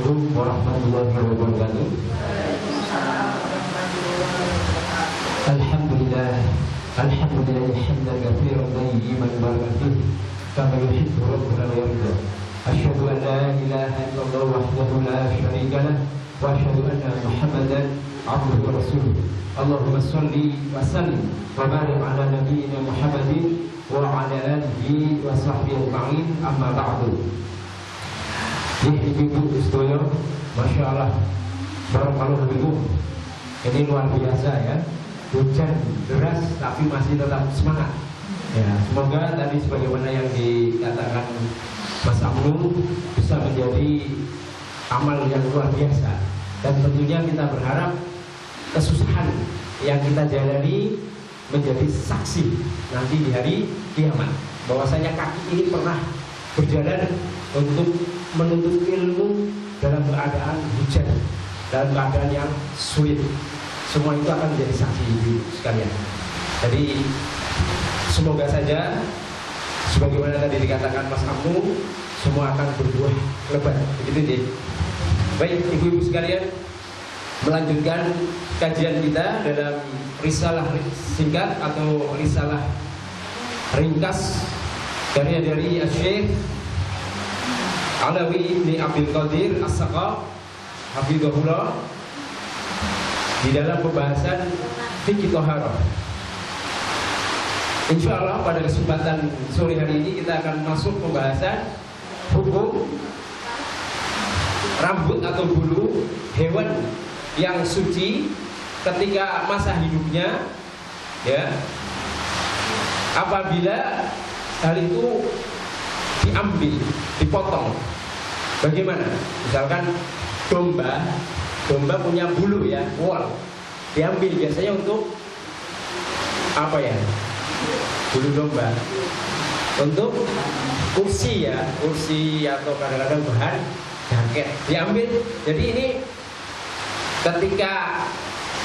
Assalamualaikum warahmatullahi wabarakatuh. Alhamdulillah, alhamdulillah hamdan katsiran tayyiban barakan fihi kama yuhibbu rabbuna wa yarda. Asyhadu an la ilaha illallah wahdahu la syarika lah wa asyhadu anna Muhammadan abduhu wa rasuluh. Allahumma shalli wa sallim wa barik ala nabiyyina Muhammadin wa ala alihi wa sahbihi ajma'in. Amma ba'du. Ibu-ibu sedaya, Masya Allah, barakallahu fikum. Ini luar biasa ya. Hujan deras tapi masih tetap semangat. Ya, semoga tadi sebagaimana yang dikatakan Mas Amnu bisa menjadi amal yang luar biasa. Dan tentunya kita berharap kesusahan yang kita jalani menjadi saksi nanti di hari kiamat bahwasanya kaki ini pernah berjalan untuk menuntut ilmu dalam keadaan hujan, dalam keadaan yang sulit. Semua itu akan menjadi saksi ibu sekalian. Jadi semoga saja sebagaimana tadi dikatakan Mas Amnu, semua akan berbuah lebat. Begitu deh. Baik ibu-ibu sekalian, melanjutkan kajian kita dalam risalah singkat atau risalah ringkas karya dari Syekh Alawi ibni Abdul Qadir As-Saqaf hafizahullah di dalam pembahasan fikih thaharah. Insyaallah pada kesempatan sore hari ini kita akan masuk pembahasan hukum rambut atau bulu hewan yang suci ketika masa hidupnya, ya, apabila hal itu diambil, dipotong. Bagaimana? Misalkan domba punya bulu ya, wool, diambil biasanya untuk apa ya? Bulu domba untuk kursi ya, kursi atau kadang-kadang bahan jaket diambil. Jadi ini ketika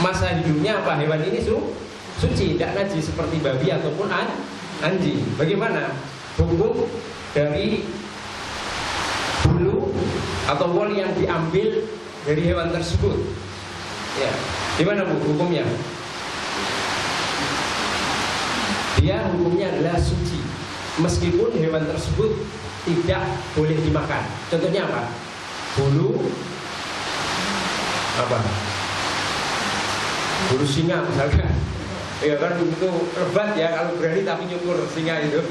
masa hidupnya apa hewan ini suci, tidak najis seperti babi ataupun anjing. Bagaimana hukum dari bulu atau wool yang diambil dari hewan tersebut? Ya, gimana bu hukumnya? Dia hukumnya adalah suci, meskipun hewan tersebut tidak boleh dimakan. Contohnya apa? Bulu apa? Bulu singa misalkan. Ya kan itu lebat ya kalau berani tapi nyukur singa itu.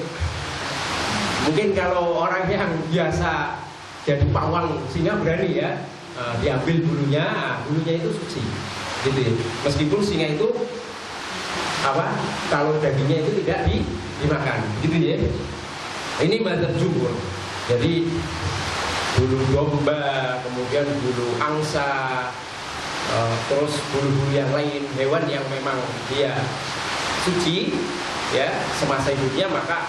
Mungkin kalau orang yang biasa jadi pawang singa berani ya, diambil bulunya, bulunya itu suci, gitu ya. Meskipun singa itu apa? Kalau dagingnya itu tidak dimakan, gitu ya. Ini mazhab jumhur. Jadi bulu domba, kemudian bulu angsa, terus bulu-bulu yang lain hewan yang memang dia suci ya semasa hidupnya, maka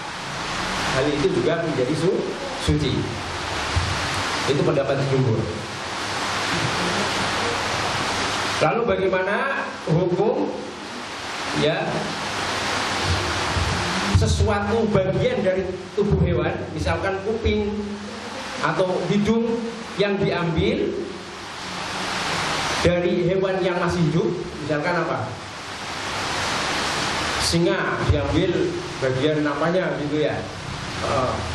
hal itu juga menjadi suci. Itu pendapat jumhur. Lalu bagaimana hukum ya sesuatu bagian dari tubuh hewan, misalkan kuping atau hidung yang diambil dari hewan yang masih hidup, misalkan apa? Singa diambil bagian apanya gitu ya,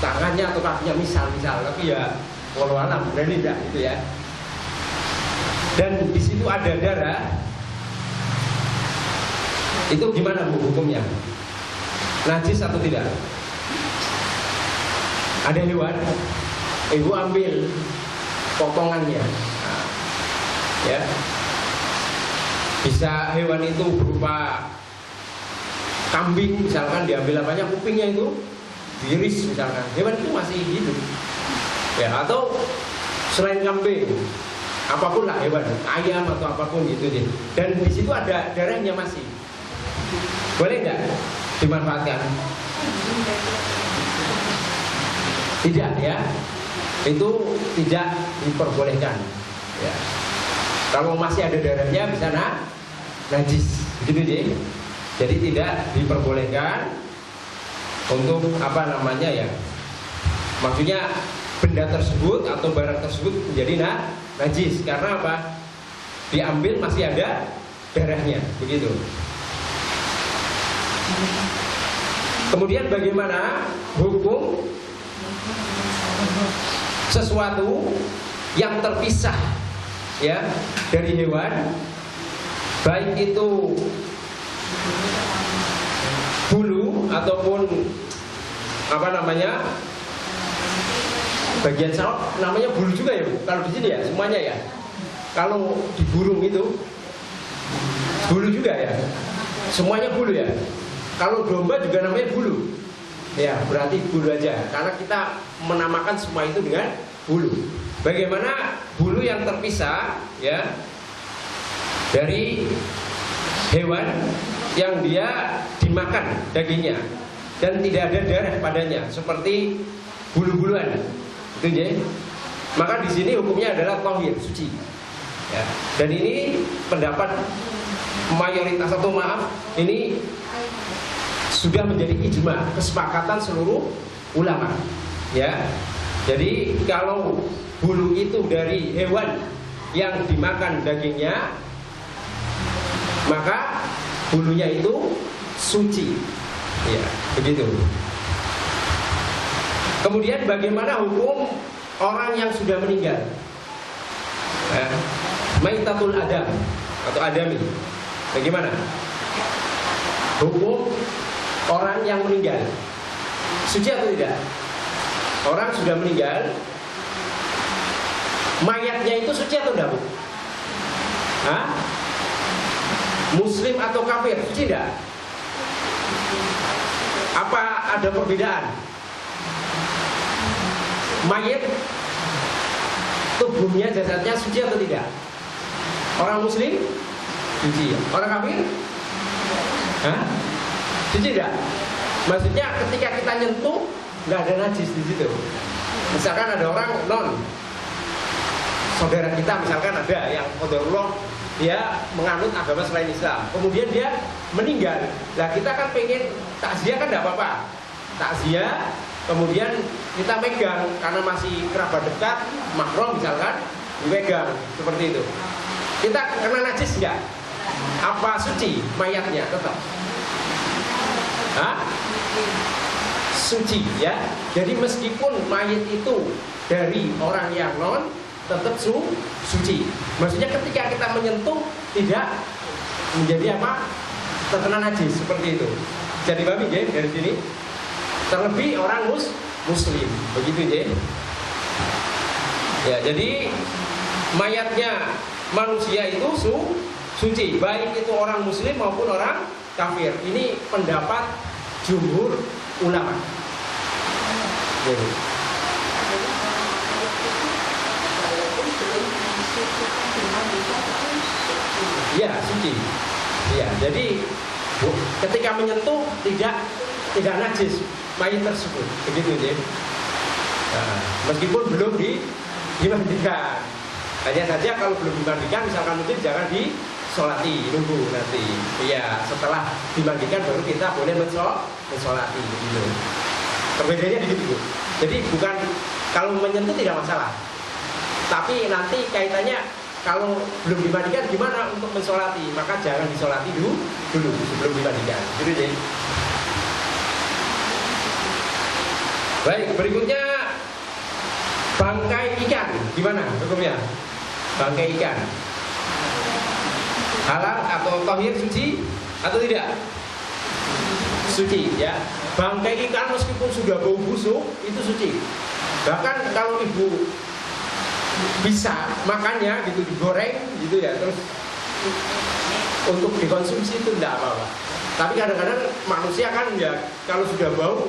tangannya atau kakinya misal, tapi ya walau alam berani enggak gitu ya. Dan di situ ada darah, itu gimana bu hukumnya? Najis atau tidak? Ada hewan, ibu ambil potongannya, nah, ya, bisa hewan itu berupa kambing misalkan, diambil apanya, kupingnya itu diiris misalkan, hewan itu masih hidup ya. Atau selain kambing, apapun lah hewan, ayam atau apapun gitu deh, dan di situ ada darahnya masih, boleh nggak dimanfaatkan? Tidak ya, itu tidak diperbolehkan ya. Kalau masih ada darahnya bisa najis gitu deh. Jadi tidak diperbolehkan untuk apa namanya ya, maksudnya benda tersebut atau barang tersebut menjadi najis. Karena apa? Diambil masih ada darahnya, begitu. Kemudian bagaimana hukum sesuatu yang terpisah ya dari hewan, baik itu bulu ataupun apa namanya bagian saraf, namanya bulu juga ya kalau di sini ya, semuanya ya. Kalau di burung itu bulu juga ya, semuanya bulu ya. Kalau domba juga namanya bulu ya, berarti bulu aja karena kita menamakan semua itu dengan bulu. Bagaimana bulu yang terpisah ya dari hewan yang dia dimakan dagingnya dan tidak ada darah padanya seperti bulu-buluan itu ya. Maka di sini hukumnya adalah thahir, suci ya. Dan ini pendapat mayoritas atau maaf ini sudah menjadi ijma, kesepakatan seluruh ulama ya. Jadi kalau bulu itu dari hewan yang dimakan dagingnya, maka bulunya itu suci ya, begitu. Kemudian bagaimana hukum orang yang sudah meninggal ya, maitatul adam atau adami, bagaimana hukum orang yang meninggal, suci atau tidak? Orang sudah meninggal, mayatnya itu suci atau tidak, Bu? Hah? Muslim atau kafir, suci tidak? Apa ada perbedaan? Mayat tubuhnya, jasadnya suci atau tidak? Orang muslim suci, orang kafir? Hah? Suci tidak? Maksudnya ketika kita nyentuh nggak ada najis di situ. Misalkan ada orang non saudara kita, misalkan ada yang qadarullah dia menganut agama selain Islam, kemudian dia meninggal. Nah kita kan pengen takziah kan tidak apa-apa, takziah, kemudian kita megang karena masih kerabat dekat, mahram misalkan, dipegang seperti itu. Kita kena najis nggak? Apa suci mayatnya tetap? Hah? Suci ya. Jadi meskipun mayat itu dari orang yang non, tetap suci. Maksudnya ketika kita menyentuh tidak menjadi apa? Terkena najis seperti itu. Jadi babi ya dari sini. Terlebih orang muslim, begitu ya. Ya, jadi mayatnya manusia itu suci, baik itu orang muslim maupun orang kafir. Ini pendapat jumhur ulama. Jadi. Ya, suci. Ya, jadi ketika menyentuh tidak najis mayat tersebut, begitu ya. Nah, meskipun belum dimandikan. Hanya saja kalau belum dimandikan, misalkan mungkin jangan disolati, nunggu nanti. Ya, setelah dimandikan baru kita boleh mensolati, gitu. Perbedaannya di situ, Bu. Jadi bukan kalau menyentuh tidak masalah, tapi nanti kaitannya kalau belum dimandikan gimana untuk mensolati, maka jangan disolati dulu sebelum dimandikan. Gitu deh. Baik, berikutnya bangkai ikan, gimana hukumnya? Bangkai ikan halal atau thahir, suci atau tidak? Suci ya. Bangkai ikan meskipun sudah bau busuk itu suci. Bahkan kalau ibu bisa makannya gitu, digoreng gitu ya, terus untuk dikonsumsi itu tidak apa-apa. Tapi kadang-kadang manusia kan ya kalau sudah bau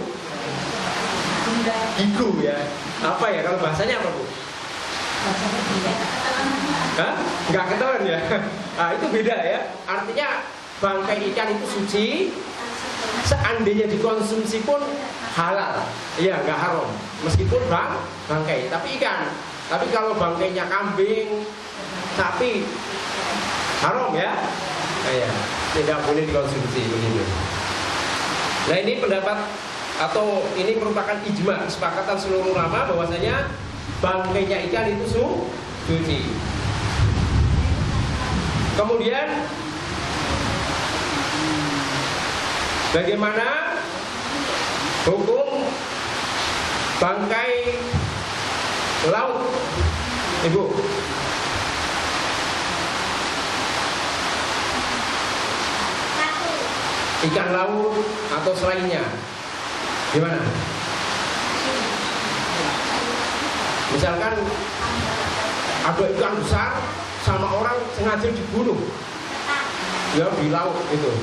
gigu ya. Apa ya kalau bahasanya apa, Bu? Hah? Nggak ketahuan ya. Nah, itu beda ya. Artinya bangkai ikan itu suci. Seandainya dikonsumsi pun halal. Iya, nggak haram. Meskipun bangkai, tapi ikan. Tapi kalau bangkainya kambing, sapi, haram ya. Nah, ya, tidak boleh dikonsumsi begitu. Nah, ini pendapat atau ini merupakan ijma, kesepakatan seluruh ulama bahwasanya bangkainya ikan itu suci. Kemudian bagaimana hukum bangkai laut, Ibu? Ikan laut atau selainnya, gimana? Misalkan ada ikan besar sama orang sengaja dibunuh, ya di laut itu.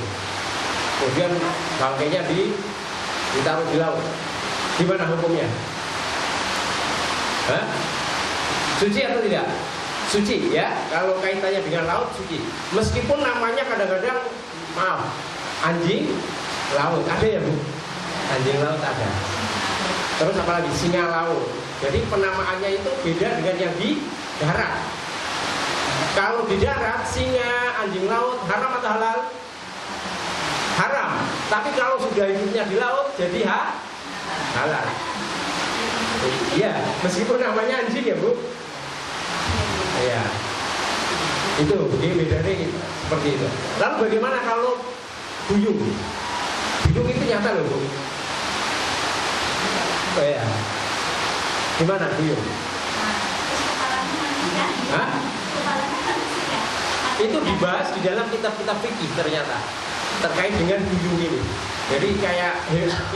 Kemudian bangkainya ditaruh di laut. Gimana hukumnya? Hah? Suci atau tidak? Suci ya. Kalau kaitannya dengan laut suci. Meskipun namanya kadang-kadang maaf, anjing laut ada ya Bu? Anjing laut ada. Terus apalagi singa laut. Jadi penamaannya itu beda dengan yang di darat. Kalau di darat singa, anjing laut haram atau halal? Haram. Tapi kalau sudah hidupnya di laut jadi halal. Iya, meskipun namanya anjing ya Bu. Iya. Itu dia bedanya seperti itu. Lalu bagaimana kalau duyung? Duyung itu nyata loh Bu. Oh ya. Gimana duyung? Hah? Itu dibahas di dalam kitab-kitab fikih ternyata terkait dengan duyung ini. Jadi kayak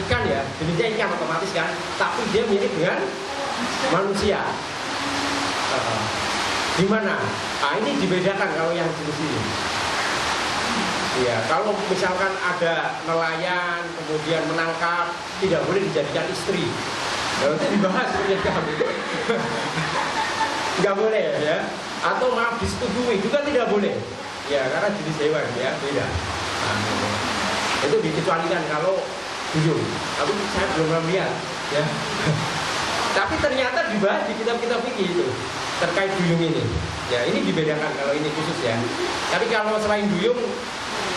ikan ya, jenisnya ikan otomatis kan, tapi dia mirip dengan manusia. Gimana? Nah ini dibedakan kalau yang jenis ini. Ya, kalau misalkan ada nelayan kemudian menangkap, tidak boleh dijadikan istri. Nah, itu dibahas ternyata. Nggak boleh ya. Atau maaf disetujui juga tidak boleh. Ya, karena jenis hewan ya beda. Nah, itu dikecualikan kalau duyung. Tapi saya belum pernah lihat ya. Tapi ternyata dibahas di kitab-kitab fikih itu terkait duyung ini. Ya, ini dibedakan kalau ini khusus ya. Tapi kalau selain duyung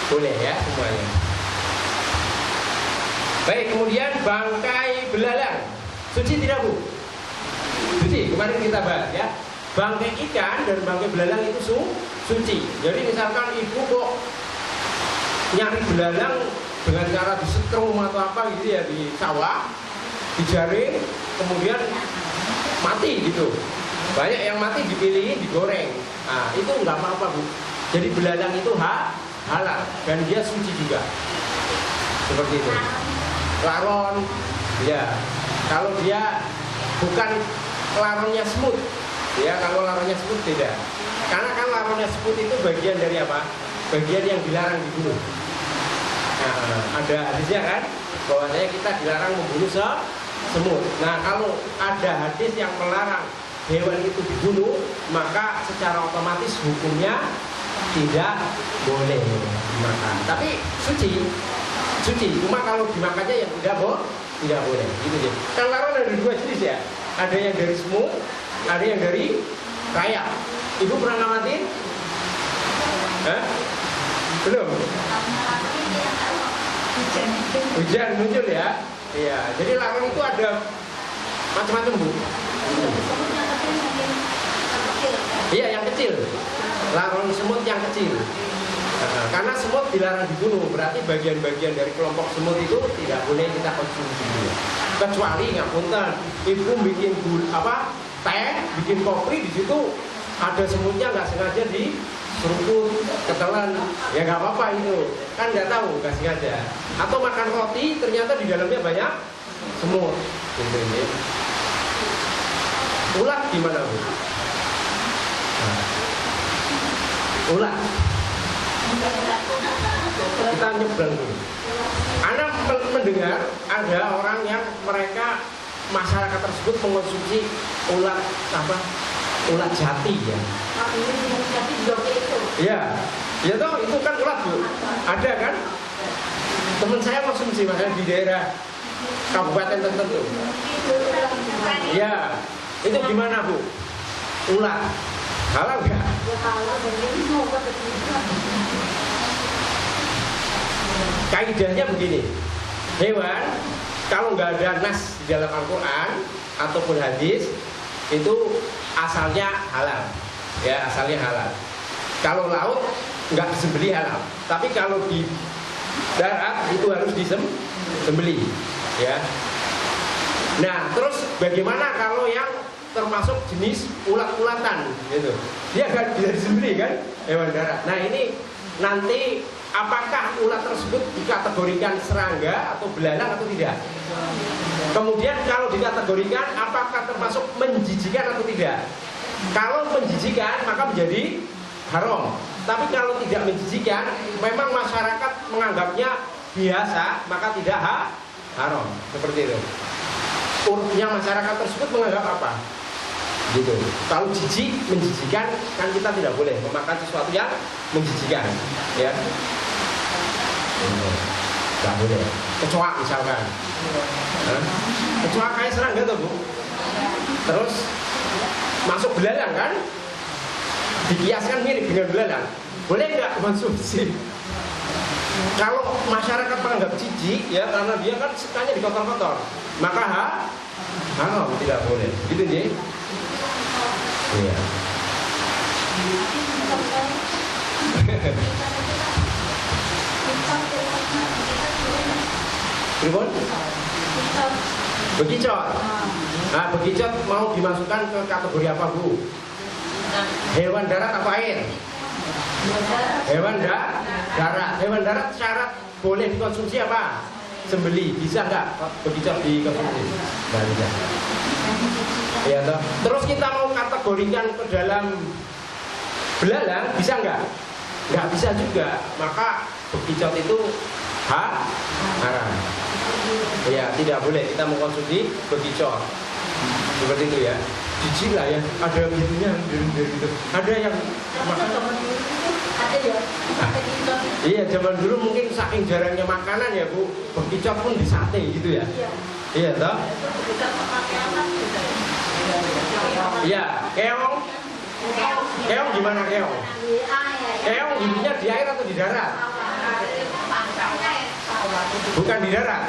boleh ya semuanya. Baik, kemudian bangkai belalang. Suci tidak Bu? Suci, kemarin kita bahas ya. Bangkai ikan dan bangkai belalang itu suci. Jadi misalkan ibu kok nyari belalang dengan cara disetrum atau apa gitu ya di sawah, dijaring, kemudian mati gitu. Banyak yang mati dipilihin digoreng. Nah itu nggak apa-apa Bu. Jadi belalang itu halal dan dia suci juga. Seperti itu. Laron, ya. Kalau dia bukan laronnya semut, ya kalau laronnya semut beda. Karena kan laronnya semut itu bagian dari apa? Bagian yang dilarang dibunuh. Nah, ada hadisnya kan, bahwasanya kita dilarang membunuh semut. Nah, kalau ada hadis yang melarang hewan itu dibunuh, maka secara otomatis hukumnya tidak boleh dimakan. Tapi suci. Cuma kalau dimakannya yang tidak boleh. Gitu deh. Kan laron ada dua jenis ya. Ada yang dari semut, ada yang dari rayap. Ibu pernah ngamatin? Hah? Belum? Hujan muncul ya? Iya. Jadi laron itu ada macam-macam Bu. Iya yang kecil. Laron semut yang kecil. Karena semut dilarang dibunuh, berarti bagian-bagian dari kelompok semut itu tidak boleh kita konsumsi. Kecuali ngapunten, ibu bikin teh, bikin kopi di situ ada semutnya nggak sengaja diseruput, ketelan, ya nggak apa-apa itu, kan nggak tahu nggak sengaja. Atau makan roti ternyata di dalamnya banyak semut. Gitu, ya. Ulat gimana Bu? Ulat. Kita nyebrang dulu. Anak mendengar ada orang yang mereka masyarakat tersebut mengonsumsi ulat ulat jati ya. Iya, ya toh itu kan ulat Bu. Ada kan? Teman saya konsumsi makanya di daerah kabupaten tertentu. Ya, itu gimana Bu? Ulat halal nggak? Kaidahnya begini, hewan kalau nggak ada nas di dalam Al-Quran ataupun hadis, itu asalnya halal, ya asalnya halal. Kalau laut nggak disembelih halal, tapi kalau di darat itu harus disembelih, ya. Nah, terus bagaimana kalau yang termasuk jenis ulat-ulatan, gitu? Dia nggak bisa disembelih kan, hewan darat. Nah ini nanti apakah ulat tersebut dikategorikan serangga atau belalang atau tidak? Kemudian kalau dikategorikan, apakah termasuk menjijikan atau tidak? Kalau menjijikan maka menjadi haram. Tapi kalau tidak menjijikan, memang masyarakat menganggapnya biasa, maka tidak haram. Seperti itu. Urutnya masyarakat tersebut menganggap apa? Gitu. Kalau jijik, menjijikan, kan kita tidak boleh memakan sesuatu yang menjijikan, ya. Tidak boleh. Kecoak misalkan. Kecoak kayak serangga tuh, Bu. Terus masuk belalang kan? Dikiaskan mirip dengan belalang. Boleh nggak konsumsi? Kalau masyarakat menganggap jijik, ya karena dia kan sukanya dikotor-kotor, maka haram, tidak boleh. Gitu nih. Iya. Pripun? Bekicot. Nah, bekicot mau dimasukkan ke kategori apa, Bu? Hewan darat apa air? Hewan darat. Hewan darat syarat boleh dikonsumsi apa? Sembeli. Bisa nggak bekicot dikonsumsi? Nggak bisa. Ya, toh. Terus kita mau kategorikan ke dalam belalang, bisa nggak? Nggak bisa juga. Maka bekicot itu haram. Ya, tidak boleh kita mengkonsumsi bekicot. Seperti itu ya. Jijik lah ya. Ada gitunya, gitu. Ada yang makan. Ada ya. Iya, zaman dulu mungkin saking jarangnya makanan ya, Bu. Bekicot pun di sate gitu ya. Iya, toh? Iya, keong. Keong gimana keong? Keong hidupnya di air atau di darat? Bukan di darat.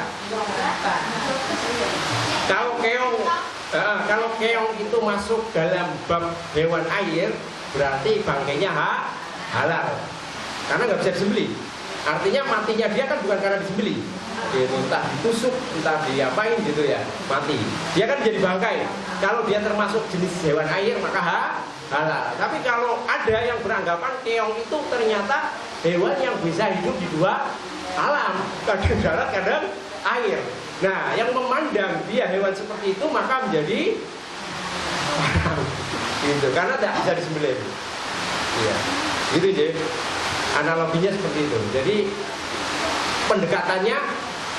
Kalau keong itu masuk dalam bab hewan air, berarti bangkainya halal. Karena nggak bisa disembelih. Artinya matinya dia kan bukan karena disembelih. Gitu, entah ditusuk, entah diapain gitu ya, mati. Dia kan jadi bangkai. Kalau dia termasuk jenis hewan air maka halal. Tapi kalau ada yang beranggapan keong itu ternyata hewan yang bisa hidup di dua alam, kadang darat, kadang air. Nah, yang memandang dia hewan seperti itu maka menjadi haram. Gitu, karena tidak bisa disembelih. Iya, gitu deh. Analoginya seperti itu. Jadi pendekatannya,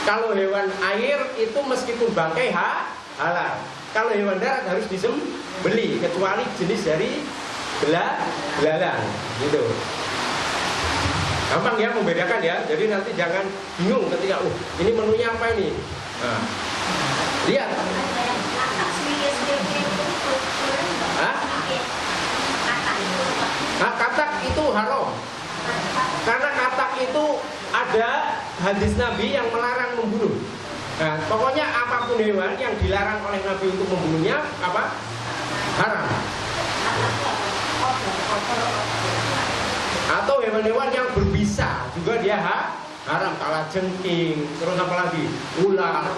kalau hewan air itu meskipun bangkai halal. Kalau hewan darat harus disembelih, kecuali jenis dari belalang, gitu. Gampang ya membedakan ya. Jadi nanti jangan bingung ketika, ini menunya apa ini? Nah, lihat. Nah, katak itu haram. Karena katak itu ada hadis Nabi yang melarang membunuh. Nah, pokoknya apapun hewan yang dilarang oleh Nabi untuk membunuhnya apa? Haram. Atau hewan-hewan yang berbisa juga dia haram. Kalajengking, terus apa lagi? Ular,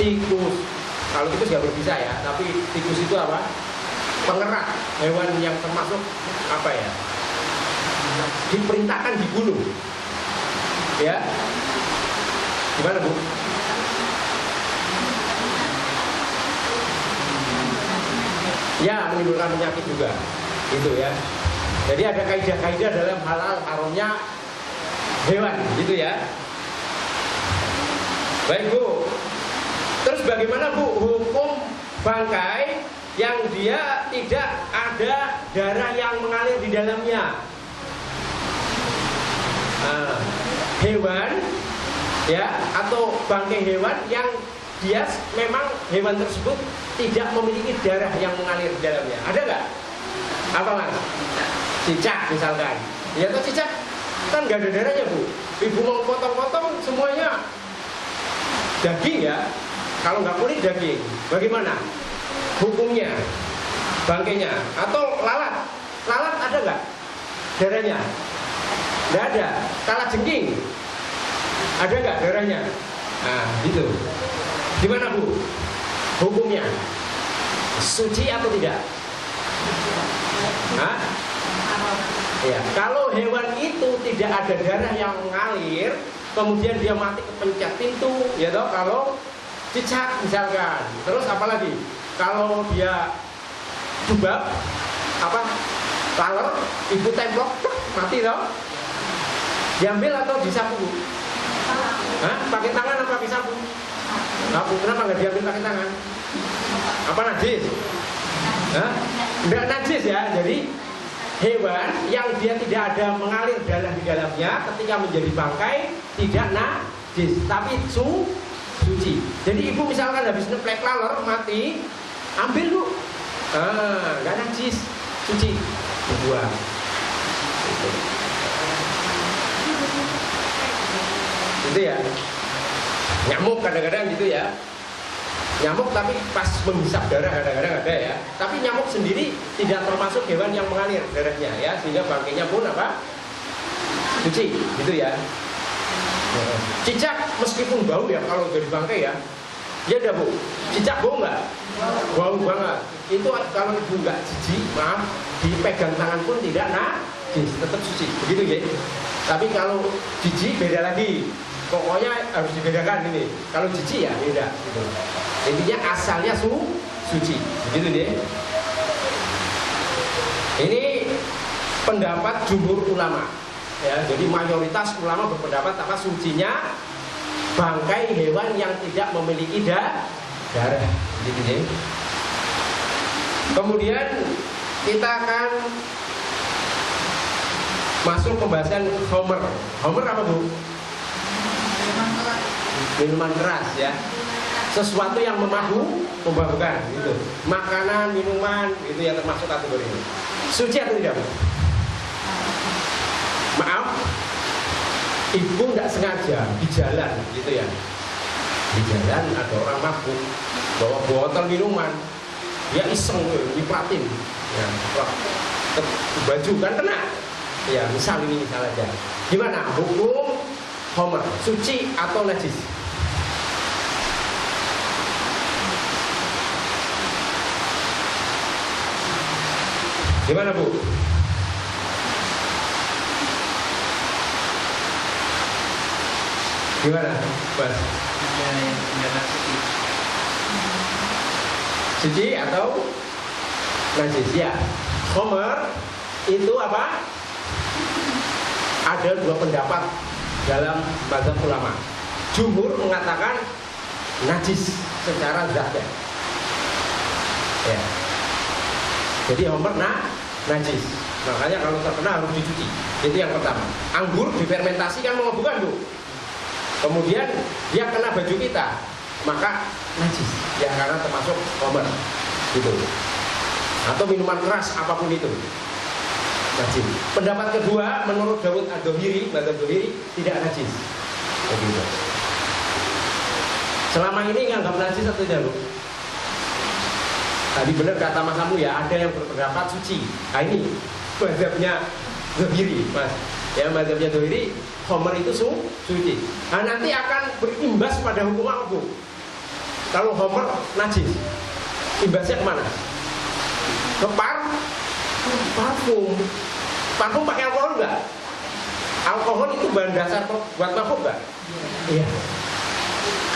tikus. Kalau tikus nggak berbisa ya, tapi tikus itu apa? Pengerat, hewan yang termasuk apa ya? Diperintahkan dibunuh. Ya. Gimana, Bu? Ya, menimbulkan penyakit juga. Gitu ya. Jadi ada kaidah-kaidah dalam halal haramnya hewan, gitu ya. Baik, Bu. Terus bagaimana, Bu, hukum bangkai yang dia tidak ada darah yang mengalir di dalamnya? Hewan ya, atau bangkai hewan yang dia memang hewan tersebut tidak memiliki darah yang mengalir di dalamnya. Ada nggak? Apa Mas? Cicak misalkan. Ya toh cicak kan nggak ada darahnya, Bu. Ibu mau potong-potong semuanya daging ya. Kalau nggak kulit daging, bagaimana hukumnya? bangkainya. Atau lalat. Lalat ada nggak darahnya? Nggak ada. Kalajengking ada nggak darahnya? Nah, gitu. Gimana Bu? Hukumnya suci atau tidak? Hah? Ya, kalau hewan itu tidak ada darah yang mengalir, kemudian dia mati kepencet pintu, ya toh, kalau cicak misalkan. Terus apa lagi? Kalau dia jubab, apa, laler, ibu templok, mati toh. Diambil atau disapu? Hah? Pakai tangan apa disapu? Sapu. Kenapa nggak diambil pakai tangan? Apa najis? Hah? Nggak najis ya. Jadi hewan yang dia tidak ada mengalir darah di dalamnya ketika menjadi bangkai tidak najis, tapi suci. Jadi ibu misalkan habis neplek laler mati, ambil Bu. Nggak najis, suci, dibuang. Gitu ya. Nyamuk kadang-kadang gitu ya. Nyamuk tapi pas menghisap darah kadang-kadang ada ya. Tapi nyamuk sendiri tidak termasuk hewan yang mengalir darahnya ya, sehingga bangkainya pun apa? Suci, gitu ya. Cicak meskipun bau ya kalau dari bangkai ya. Ya udah Bu, cicak bau nggak? Bau banget. Itu kalau ibu nggak jijik, maaf, dipegang tangan pun tidak najis, tetap suci. Begitu ya. Tapi kalau jijik beda lagi. Pokoknya harus dibedakan ini. Kalau jijik ya beda. Gitu. Intinya asalnya suci. Begitu deh. Ini pendapat jumhur ulama. Ya, jadi mayoritas ulama berpendapat apa sucinya bangkai hewan yang tidak memiliki darah. Begitu deh. Kemudian kita akan masuk pembahasan homer. Homer apa Bu? Minuman keras ya, sesuatu yang memabukkan gitu. Makanan, minuman itu yang termasuk kategori ini. Suci atau tidak? Maaf, ibu tidak sengaja di jalan gitu ya. Di jalan ada orang mabuk bawa botol minuman, dia iseng nyipratin ya, ke baju kan kena. Ya misal aja. Gimana hukum homer, suci atau najis? Gimana Bu? Gimana Mas? Suci atau najis ya? Homer itu apa? Ada dua pendapat dalam mazhab ulama. Jumhur mengatakan najis secara zatnya. Ya. Jadi homer najis. Makanya kalau terkena harus dicuci. Itu yang pertama. Anggur difermentasi kan memabukkan Bu. Kemudian dia kena baju kita, maka najis. Ya karena termasuk homer. Gitu. Atau minuman keras apapun itu. Najis. Pendapat kedua menurut Dawud Ad-Dhahiri, mazhab Dhahiri tidak najis. Begitu. Selama ini nganggap najis atau tidak Bu? Tadi benar kata Mas Amu ya, ada yang berpendapat suci. Nah ini mazhabnya Dhahiri, Mas. Ya mazhabnya Dhahiri, homer itu suci. Nah nanti akan berimbas pada hukum apa Bu? Kalau homer najis, imbasnya kemana? Ke parfum. Parfum pakai alkohol enggak? Alkohol itu bahan dasar buat mabuk enggak? Iya.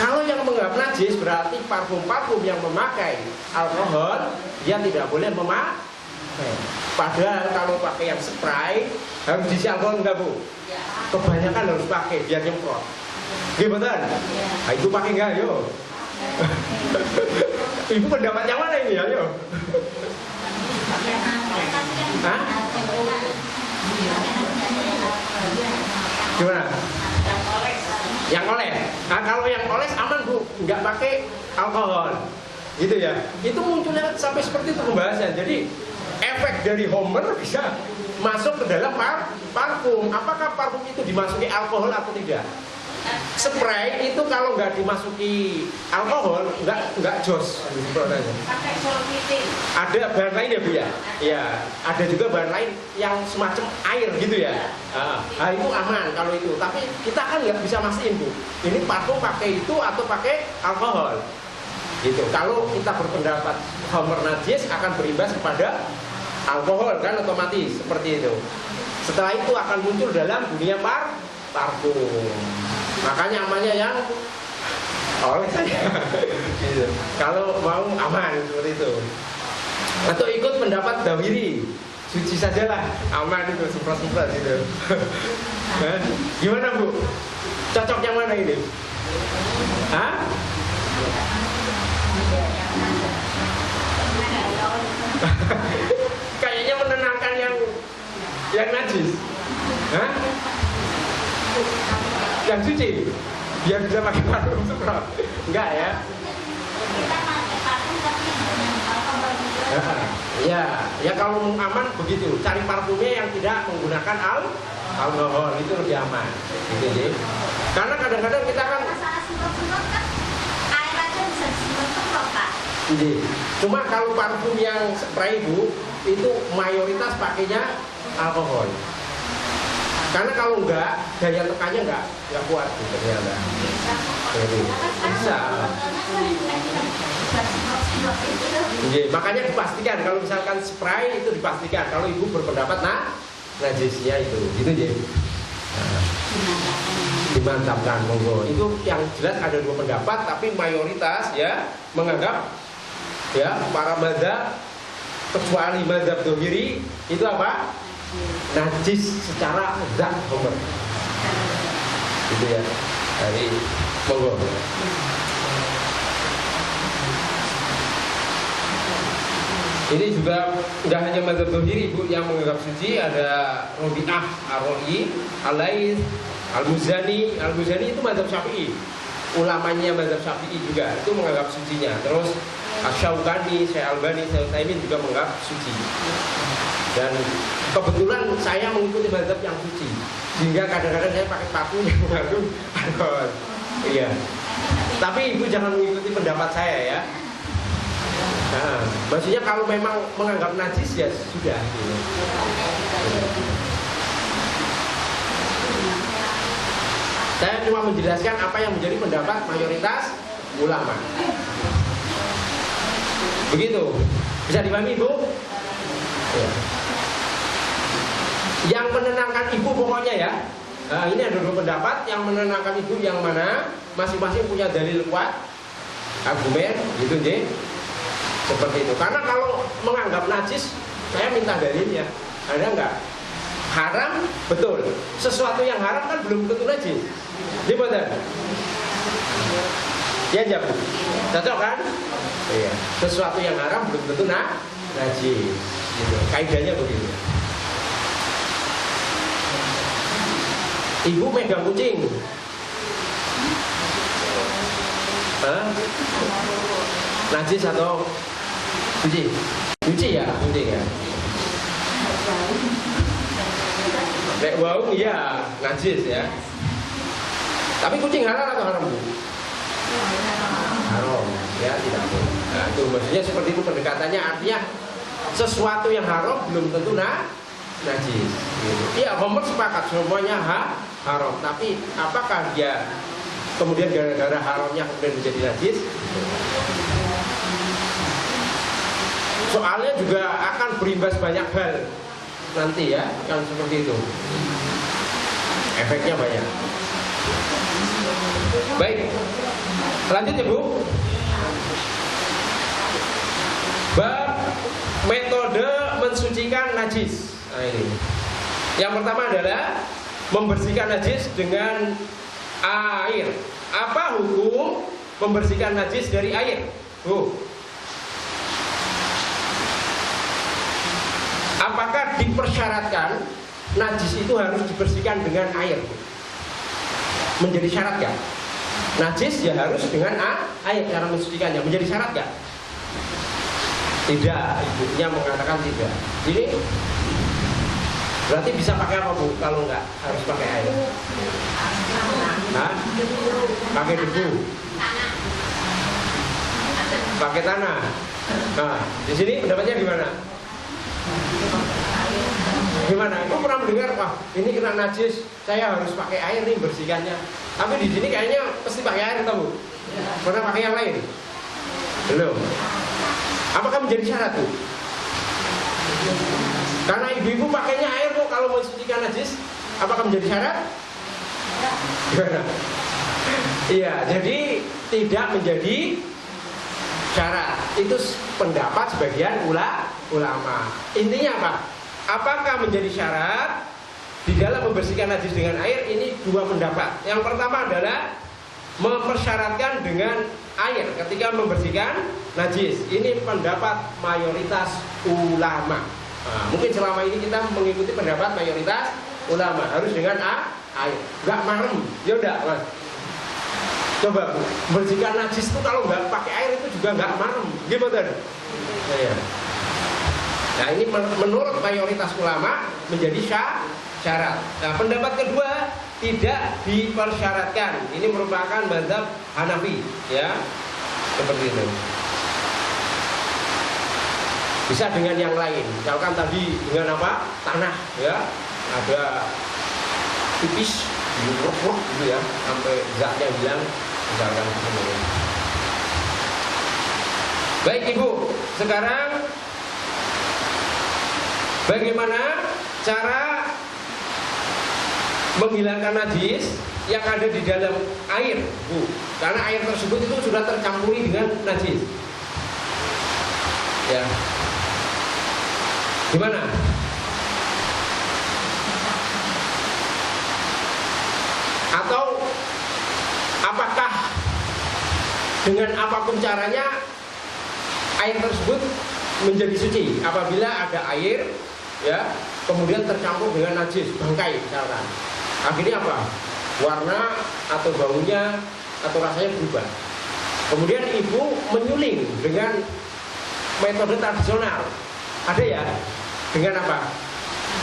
Kalau yang menganggap najis berarti parfum-parfum yang memakai alkohol dia tidak boleh memakai. Padahal kalau pakai yang spray harus diisi alkohol enggak Bu? Kebanyakan harus pakai biar nyemprot. Gimana? Nah, itu pakai enggak yo? Ibu pendapat yang mana ini ya yo? Hah? Gimana? Yang oles. Nah kalau yang oles aman Bu, nggak pakai alkohol, gitu ya. Itu munculnya sampai seperti itu pembahasan. Jadi efek dari homer bisa masuk ke dalam parfum. Apakah parfum itu dimasuki alkohol atau tidak? spray itu kalau nggak dimasuki alkohol nggak jos prosesnya. Ada bahan lain ya Bu ya? Ya, ada juga bahan lain yang semacam air gitu ya. Nah, itu aman kalau itu. Tapi kita kan nggak bisa mastiin Bu. Ini parfum pakai itu atau pakai alkohol. Gitu. Kalau kita berpendapat homer najis akan berimbas kepada alkohol kan otomatis seperti itu. Setelah itu akan muncul dalam dunia parfum. Makanya amannya yang oleh saya. Gitu. Kalau mau aman seperti itu. Atau ikut pendapat Dawiri, suci sajalah, aman itu, semprot-semprot gitu. Gimana Bu? Cocok yang mana ini? Hah? Kayaknya menenangkan yang najis. Hah? Yang suci? Biar bisa pakai parfum semprot? Enggak ya? Ya kalau aman begitu. Cari parfumnya yang tidak menggunakan alkohol, itu lebih aman. Gitu sih. Karena kadang-kadang kita kan air aja bisa disemprot Pak. Cuma kalau parfum yang spray Bu, itu mayoritas pakainya alkohol. Karena kalau enggak, daya tekannya enggak kuat gitu ternyata. Bisa. Makanya dipastikan kalau misalkan spray itu dipastikan kalau ibu berpendapat najisnya itu, gitu ya. Dimantapkan monggo. Itu yang jelas ada dua pendapat, tapi mayoritas ya menganggap ya para madzhab kecuali madzhab Dhohiri itu apa? Najis secara zat homer. Gitu ya. Jadi monggo. Ini juga tidak hanya madzhab Dhohiri Bu yang menganggap suci, ada Rabi'ah Ar-Ra'i, Al-Laits, Al-Muzani. Al-Muzani itu madzhab Syafi'i. Ulamanya madzhab Syafi'i juga itu menganggap sucinya. Terus Asy-Syaukani, Syekh Albani, Syekh Utsaimin juga menganggap suci. Dan kebetulan saya mengikuti madzhab yang suci. Sehingga kadang-kadang saya pakai parfum yang mengandung alkohol. Iya. Tapi ibu jangan mengikuti pendapat saya ya. Nah, maksudnya kalau memang menganggap najis ya sudah gitu. Saya cuma menjelaskan apa yang menjadi pendapat mayoritas ulama. Begitu. Bisa dipahami Bu? Ya. Yang menenangkan ibu pokoknya ya. Nah, ini ada dua pendapat. Yang menenangkan ibu yang mana? Masing-masing punya dalil kuat, argumen, gitu deh. Seperti itu. Karena kalau menganggap najis, saya minta dalilnya. Ada enggak? Haram, betul. Sesuatu yang haram kan belum tentu najis. Gimana? Ya jawab. Cocok kan? Iya. Sesuatu yang haram belum tentu najis. Gitu. Kaidahnya begitu. Ibu megang kucing. Hah? Najis atau suci? Suci ya, kucing ya. Nek wau iya, najis ya. Tapi kucing halal atau haram? Haram, ya tidak boleh. Nah, itu maksudnya seperti itu pendekatannya, artinya sesuatu yang haram belum tentu najis. Gitu. Iya, homer sepakat semuanya haram. Tapi apakah dia kemudian gara-gara haramnya kemudian menjadi najis? Soalnya juga akan berimbas banyak hal nanti ya, yang seperti itu. Efeknya banyak. Baik, lanjut ya Bu. Bab metode mensucikan najis. Nah ini. Yang pertama adalah membersihkan najis dengan air. Apa hukum membersihkan najis dari air? Apakah dipersyaratkan najis itu harus dibersihkan dengan air? Menjadi syarat gak? Najis ya harus dengan air cara mensucikannya. Menjadi syarat gak? Tidak, ibunya mengatakan tidak. Jadi Berarti bisa pakai apa Bu? Kalau nggak harus pakai air? Hah? Pakai debu? Pakai tanah? Nah, di sini pendapatnya gimana? Gimana? Itu pernah mendengar, wah ini kena najis, saya harus pakai air nih bersihkannya. Tapi di sini kayaknya pasti pakai air, tahu? Pernah pakai yang lain? Belum. Apakah menjadi syarat tuh? Karena ibu-ibu pakainya air kok kalau mau mensucikan najis, apakah menjadi syarat? Gimana? Iya, jadi tidak menjadi syarat. Itu pendapat sebagian ulama. Intinya apa? Apakah menjadi syarat di dalam membersihkan najis dengan air? Ini dua pendapat. Yang pertama adalah mempersyaratkan dengan air ketika membersihkan najis. Ini pendapat mayoritas ulama. Nah, mungkin selama ini kita mengikuti pendapat mayoritas ulama, harus dengan air. Nggak marem, ya udah mas. Coba membersihkan najis itu kalau nggak pakai air itu juga nggak marem, gimana? Ya. Nah ini menurut mayoritas ulama menjadi syarat. Nah pendapat kedua tidak dipersyaratkan. Ini merupakan mazhab Hanafi, ya seperti itu. Bisa dengan yang lain. Misalkan tadi dengan apa? Tanah, ya ada tipis, diuruk-uruk gitu ya, sampai zatnya hilang. Misalkan seperti itu. Baik Ibu, sekarang bagaimana cara menghilangkan najis yang ada di dalam air, Bu? Karena air tersebut itu sudah tercampuri dengan najis. Ya. Gimana? Atau apakah dengan apapun caranya air tersebut menjadi suci apabila ada air, ya, kemudian tercampur dengan najis, bangkai misalkan. Akhirnya apa? Warna atau baunya atau rasanya berubah. Kemudian ibu menyuling dengan metode tradisional. Ada ya? Dengan apa?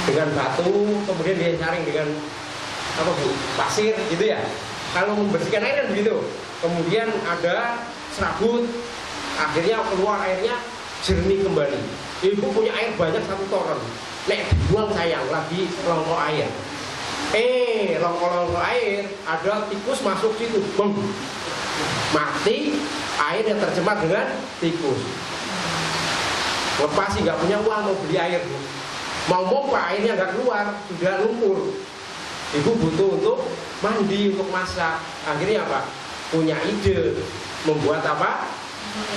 Dengan batu, kemudian dia saring dengan apa Bu? Pasir gitu ya. Kalau membersihkan air kan begitu. Kemudian ada serabut, akhirnya keluar airnya jernih kembali. Ibu punya air banyak 1 toren. Nek dibuang sayang lagi longko air. Longko air ada tikus masuk situ, bom. Mati, air yang tercemar dengan tikus. Lepas sih nggak punya uang mau beli air, mau pompa airnya nggak keluar, sudah lumpur. Ibu butuh untuk mandi, untuk masak. Akhirnya apa? Punya ide membuat apa?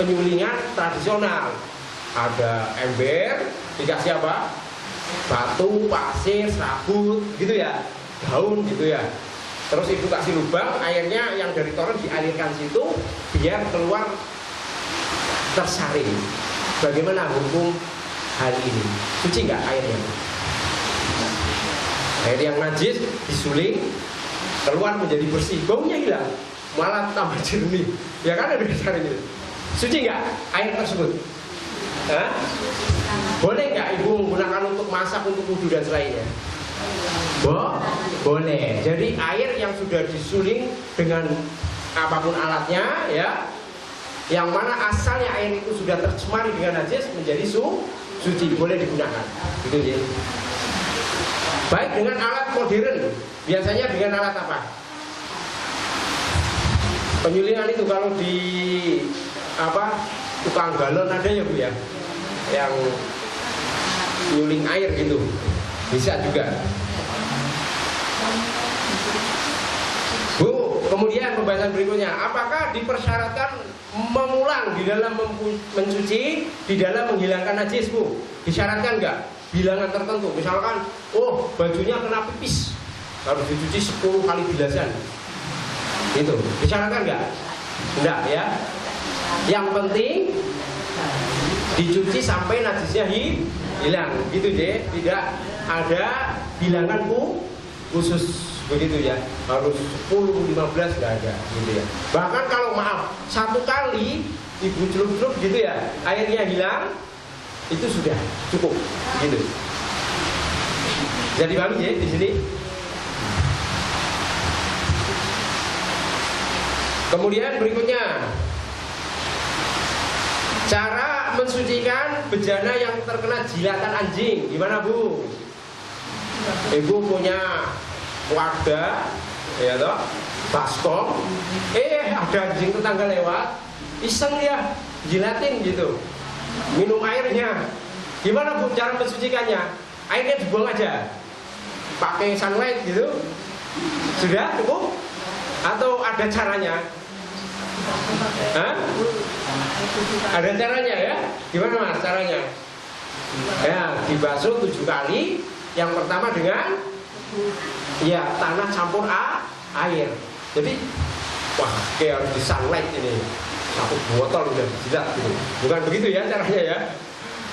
Penyulingan tradisional. Ada ember, dikasih apa? Batu, pasir, serabut, gitu ya, daun gitu ya. Terus ibu kasih lubang, airnya yang dari toren dialirkan situ biar keluar tersaring. Bagaimana hukum hal ini? Suci nggak airnya? Air yang najis disuling, keluar menjadi bersih, baunya hilang, malah tambah jernih. Ya kan ada dasarnya. Suci nggak air tersebut? Hah? Boleh nggak ibu menggunakan untuk masak, untuk wudhu dan selainnya? Boleh. Jadi air yang sudah disuling dengan apapun alatnya, ya, yang mana asalnya air itu sudah tercemari dengan najis menjadi suci, boleh digunakan. Gitu ya. Baik dengan alat modern, biasanya dengan alat apa? Penyulingan itu kalau di apa? Tukang galon ada ya Bu ya, yang nyuling air gitu, bisa juga. Bu, kemudian pembahasan berikutnya, apakah dipersyaratkan mengulang di dalam mencuci, di dalam menghilangkan najis Bu? Disyaratkan nggak? Bilangan tertentu, misalkan, oh bajunya kena pipis, harus dicuci 10 kali bilasan. Itu disyaratkan nggak? Enggak ya. Yang penting dicuci sampai najisnya hilang, gitu deh. Tidak ada bilangan khusus begitu ya. Harus 10, 15 nggak ada, gitu ya. Bahkan kalau maaf 1 kali ibu celup-celup gitu ya, airnya hilang, itu sudah cukup, gitu. Jadi paham ya di sini. Kemudian berikutnya, cara mensucikan bejana yang terkena jilatan anjing. Gimana Bu? Ibu punya wadah, ya toh, baskom. Ada anjing tetangga lewat, iseng ya, jilatin gitu. Minum airnya. Gimana Bu cara mensucikannya? Airnya dibuang aja, pakai sunlight gitu. Sudah cukup? Atau ada caranya? Hah? Ada caranya ya? Gimana Mas caranya? Ya, dibasuh 7 kali. Yang pertama dengan tanah campur air. Jadi kayak harus di sunlight ini. 1 botol udah jilat gitu. Bukan begitu ya caranya ya?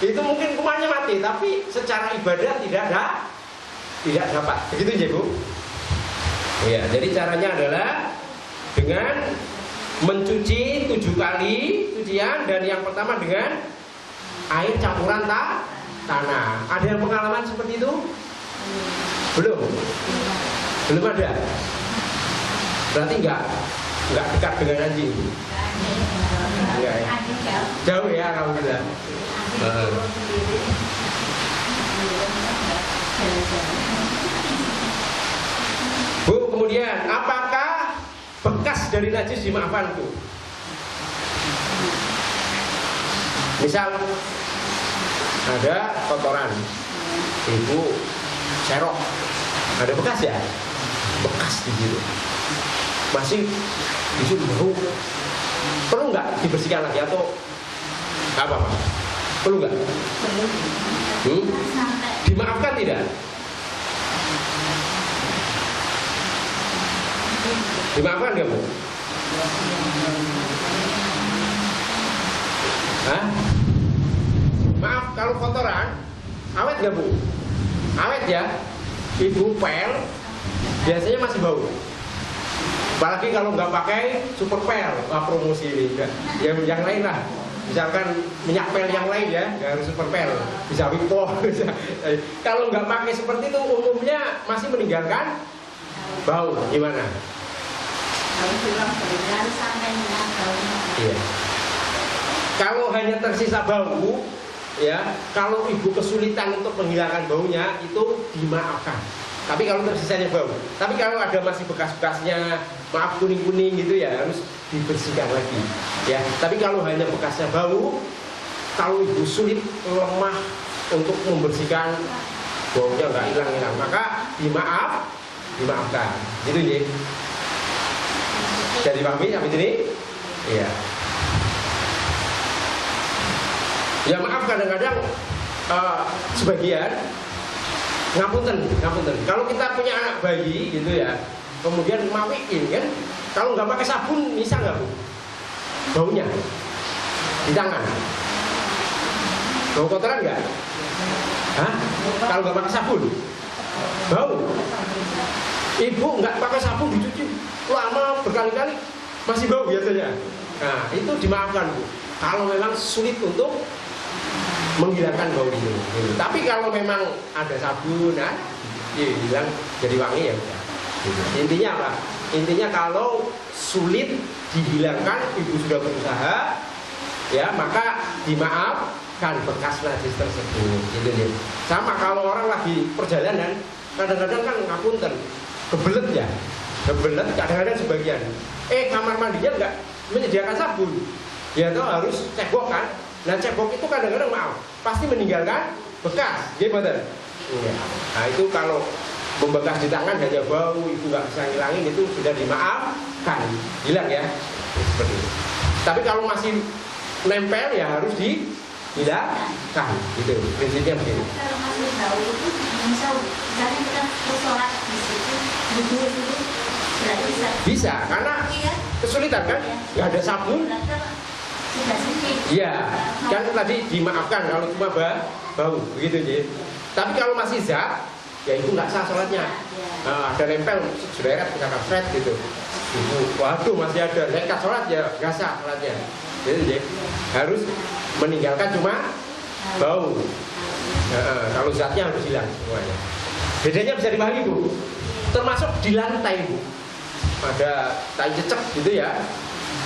Itu mungkin kumannya mati, tapi secara ibadah tidak dapat. Begitu ya Bu? Ya, jadi caranya adalah dengan mencuci 7 kali cucian, dan yang pertama dengan air campuran tanah. Ada yang pengalaman seperti itu? Belum ada. Berarti enggak dekat dengan anjing. Enggak ya? Jauh ya alhamdulillah. Bu, kemudian apakah bekas dari najis dimaafkan Bu? Misal ada kotoran, ibu serok, ada bekas ya? Bekas di situ, masih disuruh bau. Perlu nggak dibersihkan lagi atau apa Pak? Perlu nggak? Dimaafkan tidak? Dimaafkan nggak Bu? Hah? Maaf, kalau kotoran awet nggak Bu? Awet ya. Ibu pel biasanya masih bau. Apalagi kalau nggak pakai super pel, promosi ini yang lain lah. Misalkan minyak pel yang lain ya, nggak harus super pel, bisa Wipo. Kalau nggak pakai seperti itu umumnya masih meninggalkan bau. Gimana? Iya. Kalau hanya tersisa bau, ya, kalau ibu kesulitan untuk menghilangkan baunya itu dimaafkan. Tapi kalau tersisanya bau, tapi kalau ada masih bekas-bekasnya, maaf kuning-kuning gitu ya, harus dibersihkan lagi. Ya, tapi kalau hanya bekasnya bau, kalau ibu sulit, lemah untuk membersihkan baunya nggak hilang-hilang, maka dimaafkan. Gitu ya. Jadi pahami sampai sini? Iya. Ya maaf kadang-kadang sebagian ngapunten. Kalau kita punya anak bayi gitu ya, kemudian mawiin kan, kalau nggak pakai sabun bisa nggak Bu? Baunya di tangan, bau kotoran nggak? Hah? Kalau nggak pakai sabun, bau. Ibu nggak pakai sabun dicuci lama berkali-kali masih bau biasanya. Nah itu dimaafkan Bu. Kalau memang sulit untuk menghilangkan bau itu. Tapi kalau memang ada sabun, hilang jadi wangi ya udah. Intinya apa? Intinya kalau sulit dihilangkan, ibu sudah berusaha, ya maka dimaafkan bekas najis tersebut. Gitu nih. Sama kalau orang lagi perjalanan, kadang-kadang kan ngapunten, kebelet ya, kadang-kadang sebagian. Kamar mandinya nggak menyediakan sabun, ya toh harus cebok kan. Nah cebok itu kadang-kadang maaf pasti meninggalkan bekas, gimana? Ya. Nah itu kalau membekas di tangan hanya bau, ibu nggak bisa ngilangin, itu sudah dimaafkan, hilang ya. Seperti itu. Tapi kalau masih nempel ya harus dihilangkan, gitu. Prinsipnya begini. Kalau masih bau itu misal kita bersolat di situ, duduk itu berarti bisa, karena kesulitan kan, nggak ada sabun. Iya, kan tadi dimaafkan kalau cuma bau, begitu ya. Tapi kalau masih zat, ya itu nggak sah sholatnya. Nah, ada nempel, sederet, misalkan fret gitu. Waduh masih ada nekat sholat ya, nggak sah sholatnya. Jadi ya, harus meninggalkan cuma bau. Nah, kalau zatnya harus hilang semuanya. Bedanya bisa dipahami Bu. Termasuk di lantai Bu. Ada tai cecek gitu ya.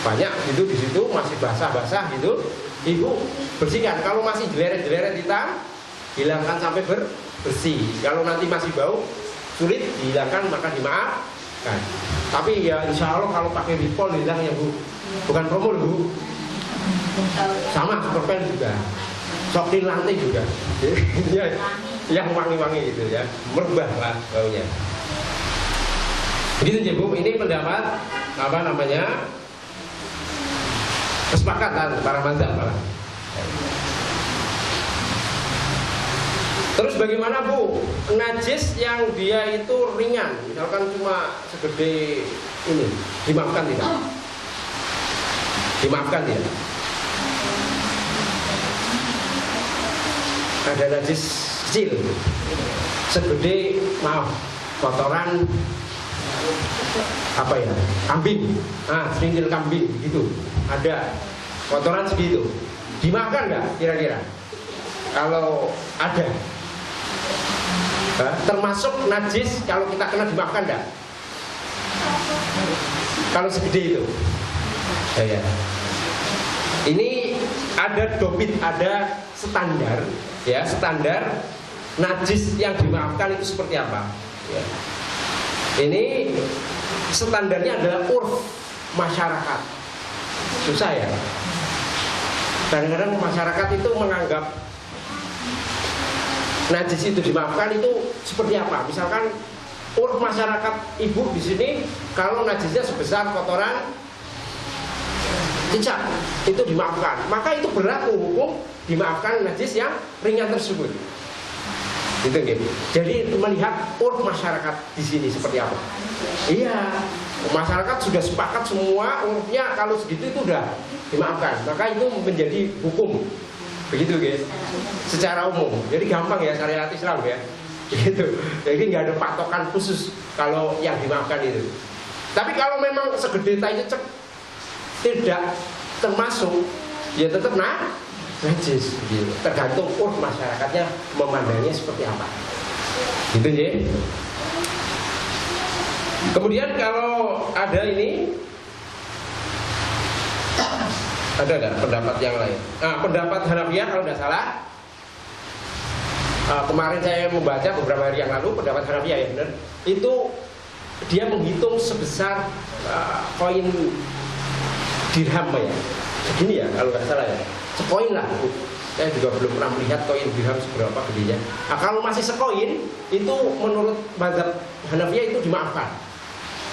Banyak gitu di situ masih basah-basah gitu. Ibu bersihkan. Kalau masih jeleret-jeleret hitam, hilangkan sampai bersih. Kalau nanti masih bau, sulit dihilangkan maka dimaafkan. Tapi ya insya Allah kalau pakai Wipol hilang ya Bu. Bukan promol Bu. Sama Superpen juga. Soklin lantai juga. Ya, yang wangi-wangi gitu ya. Merubah lah baunya. Begitu ya Bu. Ini pendapat apa namanya? Kesepakatan para mazhab malah. Terus bagaimana Bu? Najis yang dia itu ringan, misalkan cuma segede ini, dimaafkan tidak? Dimaafkan tidak? Ada najis kecil, segede kotoran apa ya? Kambing, serintil kambing gitu. Ada kotoran segitu, dimaafkan nggak kira-kira? Kalau ada, termasuk najis kalau kita kena dimaafkan nggak? Kalau segede itu, ya. Ini ada dobit, ada standar, ya standar najis yang dimaafkan itu seperti apa? Ya. Ini standarnya adalah urf masyarakat. Susah ya. Kadang-kadang masyarakat itu menganggap najis itu dimaafkan itu seperti apa? Misalkan uruf masyarakat ibu di sini kalau najisnya sebesar kotoran cicak itu dimaafkan, maka itu berlaku hukum dimaafkan najis yang ringan tersebut. Gitu, gitu. Jadi melihat uruf masyarakat di sini seperti apa? Iya, masyarakat sudah sepakat semua urufnya kalau segitu itu udah dimaafkan, maka itu menjadi hukum. Begitu guys, secara umum. Jadi gampang ya syariat Islam ya. Gitu. Jadi nggak ada patokan khusus kalau yang dimaafkan itu. Tapi kalau memang segede tai cecek tidak termasuk, ya tetap najis. Gitu. Tergantung uruf masyarakatnya memandangnya seperti apa. Gitu ya. Kemudian kalau ada ini, ada nggak pendapat yang lain? Pendapat Hanafiyah kalau tidak salah, kemarin saya membaca beberapa hari yang lalu pendapat Hanafiyah ya benar, itu dia menghitung sebesar koin dirham ya, segini ya kalau nggak salah ya, sekoin lah. Saya juga belum pernah melihat koin dirham seberapa gedenya. Kalau masih sekoin itu menurut mazhab Hanafiyah itu dimaafkan.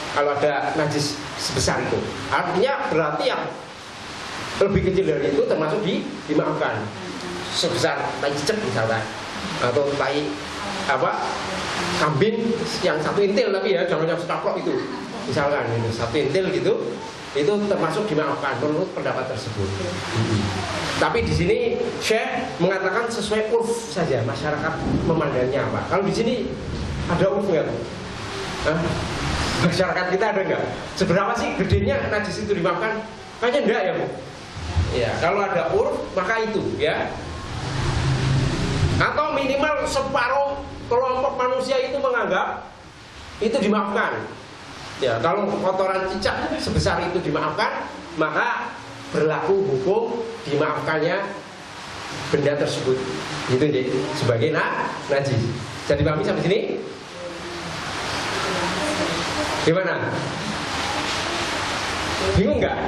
Kalau ada najis sebesar itu, artinya berarti yang lebih kecil dari itu termasuk dimaafkan. Sebesar tai cecek misalnya, atau tai kambing yang satu intil tapi ya jangan yang setaplok itu, misalkan itu satu intil gitu, itu termasuk dimaafkan menurut pendapat tersebut. Tapi di sini Syekh mengatakan sesuai urf saja masyarakat memandangnya apa. Kalau di sini ada urf nggak? Masyarakat kita ada nggak? Seberapa sih gedenya najis itu dimaafkan? Kayaknya enggak ya Bu. Ya, kalau ada urf maka itu ya. Atau minimal separuh kelompok manusia itu menganggap itu dimaafkan. Ya, kalau kotoran cicak sebesar itu dimaafkan, maka berlaku hukum dimaafkannya benda tersebut. Gitu jadi sebagai najis. Jadi pahami sampai sini? Gimana? Bingung nggak?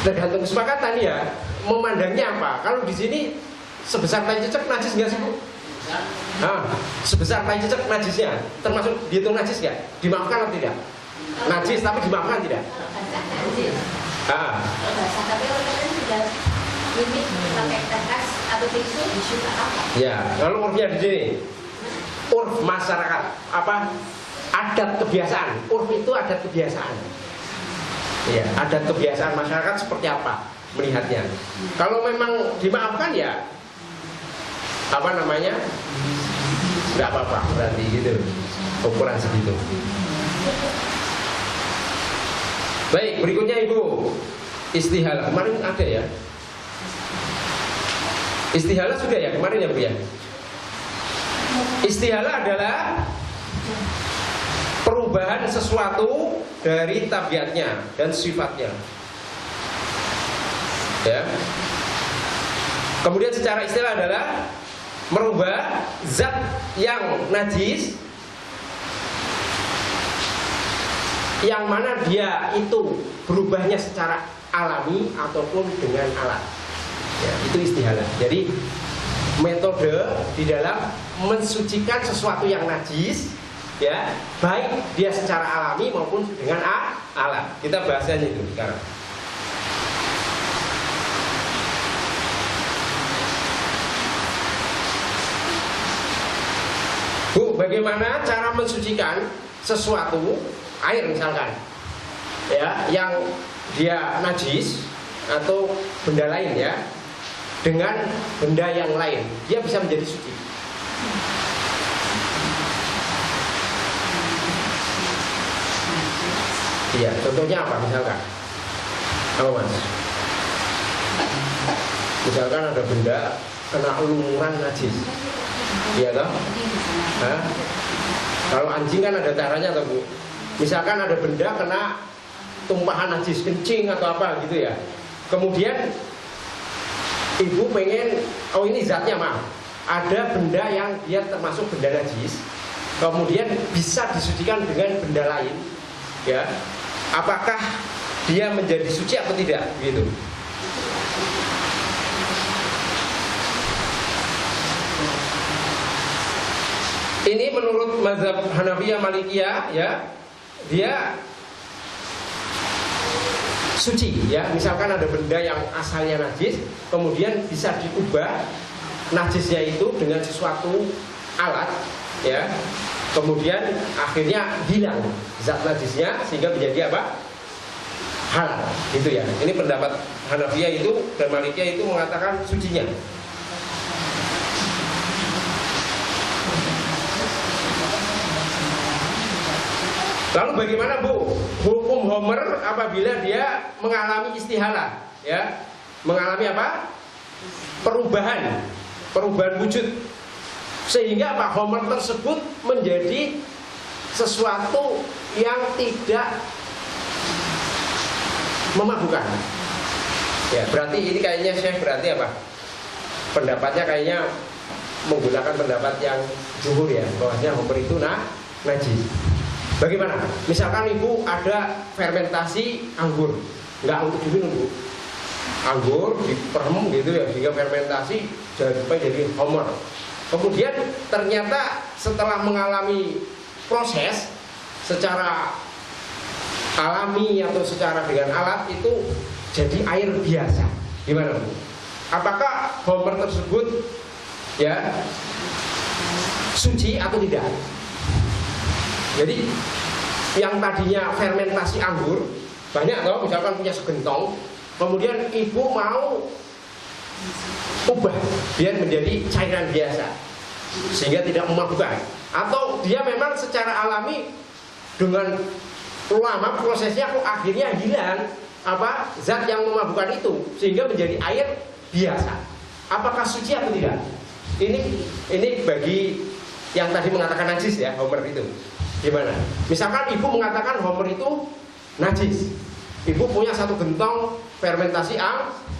Tergantung kesepakatan ya. Memandangnya apa? Kalau di sini sebesar tai cecek najis nggak sih Bu? Sebesar tai cecek najisnya termasuk dihitung najis nggak? Dimaafkan atau tidak? Najis tapi dimaafkan tidak? Tapi kalau kita sudah limit pakai kertas atau tisu juga apa? Ya, kalau urfnya di sini, urf masyarakat apa? Adat kebiasaan. Urf itu adat kebiasaan. Ya, adat kebiasaan masyarakat seperti apa melihatnya. Kalau memang dimaafkan ya apa namanya? Nggak apa-apa berarti gitu. Ukuran segitu. Baik, berikutnya Ibu. Istihalah. Kemarin ada ya. Istihalah sudah ya kemarin ya Bu ya. Istihala adalah perubahan sesuatu dari tabiatnya dan sifatnya. Ya. Kemudian secara istilah adalah merubah zat yang najis, yang mana dia itu berubahnya secara alami ataupun dengan alat. Ya, itu istihalah. Jadi metode di dalam mensucikan sesuatu yang najis, ya, baik dia secara alami maupun dengan alat. Kita bahasanya itu sekarang. Bu, bagaimana cara mensucikan sesuatu, air misalkan, ya, yang dia najis atau benda lain, ya, dengan benda yang lain, dia bisa menjadi suci. Iya, contohnya apa misalkan? Apa mas? Misalkan ada benda kena lumuran najis, iya toh? Hah? Kalau anjing kan ada caranya toh bu. Misalkan ada benda kena tumpahan najis, kencing atau apa gitu ya. Kemudian ibu pengen, oh ini zatnya maaf, ada benda yang dia termasuk benda najis, kemudian bisa disucikan dengan benda lain, ya. Apakah dia menjadi suci atau tidak, gitu? Ini menurut mazhab Hanafiyah Malikiyah, ya, dia suci, ya. Misalkan ada benda yang asalnya najis, kemudian bisa diubah najisnya itu dengan sesuatu alat, ya. Kemudian akhirnya hilang zat najisnya sehingga menjadi apa? Halal, gitu ya. Ini pendapat Hanafiyah itu dan Malikiyah itu mengatakan sucinya. Lalu bagaimana bu hukum Homer apabila dia mengalami istihalah, ya, mengalami apa? Perubahan wujud, sehingga apa? Homer tersebut menjadi sesuatu yang tidak memabukkan. Ya, berarti ini kayaknya Syekh berarti apa? Pendapatnya kayaknya menggunakan pendapat yang jumhur, ya, bahwasanya Homer itu najis. Bagaimana? Misalkan ibu ada fermentasi anggur, nggak untuk diminum bu. Anggur diperem gitu ya, sehingga fermentasi jadi homer. Kemudian ternyata setelah mengalami proses secara alami atau secara dengan alat itu jadi air biasa. Gimana bu? Apakah homer tersebut, ya, suci atau tidak? Jadi yang tadinya fermentasi anggur banyak toh, misalkan punya segentong, kemudian ibu mau ubah biar menjadi cairan biasa sehingga tidak memabukkan, atau dia memang secara alami dengan lama prosesnya kok akhirnya hilang apa zat yang memabukkan itu sehingga menjadi air biasa. Apakah suci atau tidak? Ini bagi yang tadi mengatakan najis, ya, Homer itu. Gimana? Misalkan ibu mengatakan Homer itu najis. Ibu punya satu gentong fermentasi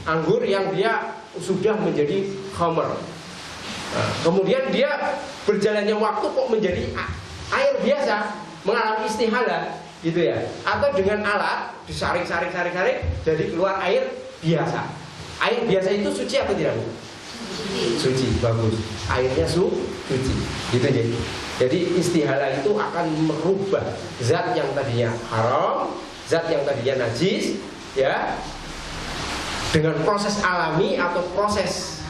anggur yang dia sudah menjadi Homer. Nah, kemudian dia berjalannya waktu kok menjadi air biasa, mengalami istihalah, gitu ya. Atau dengan alat disaring jadi keluar air biasa. Air biasa itu suci atau tidak? Suci, bagus. Airnya suci. Gitu jadi. Jadi istihalah itu akan merubah zat yang tadinya haram, zat yang tadinya najis, ya, dengan proses alami atau proses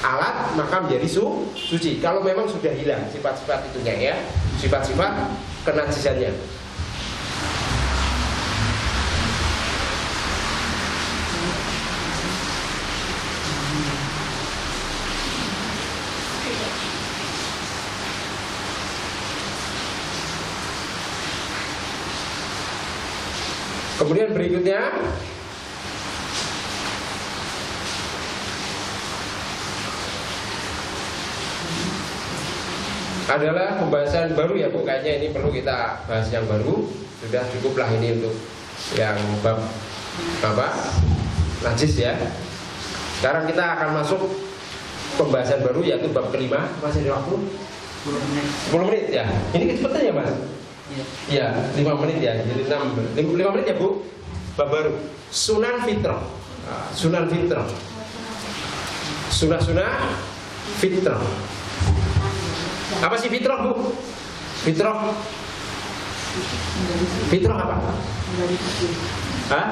alat maka menjadi suci. Kalau memang sudah hilang sifat-sifat itunya, ya, sifat-sifat kenajisannya. Kemudian berikutnya adalah pembahasan baru ya Bu. Kayaknya ini perlu kita bahas yang baru. Sudah cukuplah ini untuk yang bab apa? Najis ya. Sekarang kita akan masuk pembahasan baru yaitu bab kelima. Masih ada waktu? 10 menit ya. Ini kecepatan ya Mas? Iya, 5 menit ya. Jadi 5 menit ya Bu. Bab baru. Sunan fitrah. Sunan fitrah. Sunah-sunah fitrah. Apa sih fitrah Bu? Fitrah. Fitrah apa? Hah?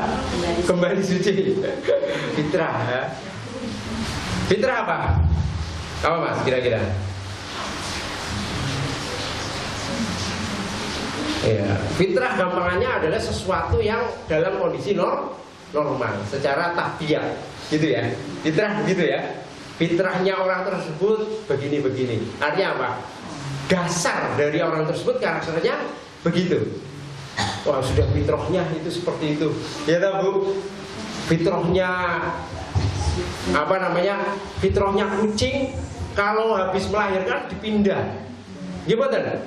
Kembali suci. Fitrah. Ya. Fitrah apa? Apa Mas kira-kira? Ya, fitrah gampangannya adalah sesuatu yang dalam kondisi normal, secara tabiat, gitu ya. Fitrah gitu ya. Fitrahnya orang tersebut begini-begini. Artinya apa? Dasar dari orang tersebut karakternya begitu. Wah, sudah fitrahnya itu seperti itu. Ya tahu Bu? Fitrahnya apa namanya? Fitrahnya kucing kalau habis melahirkan dipindah. Gimana?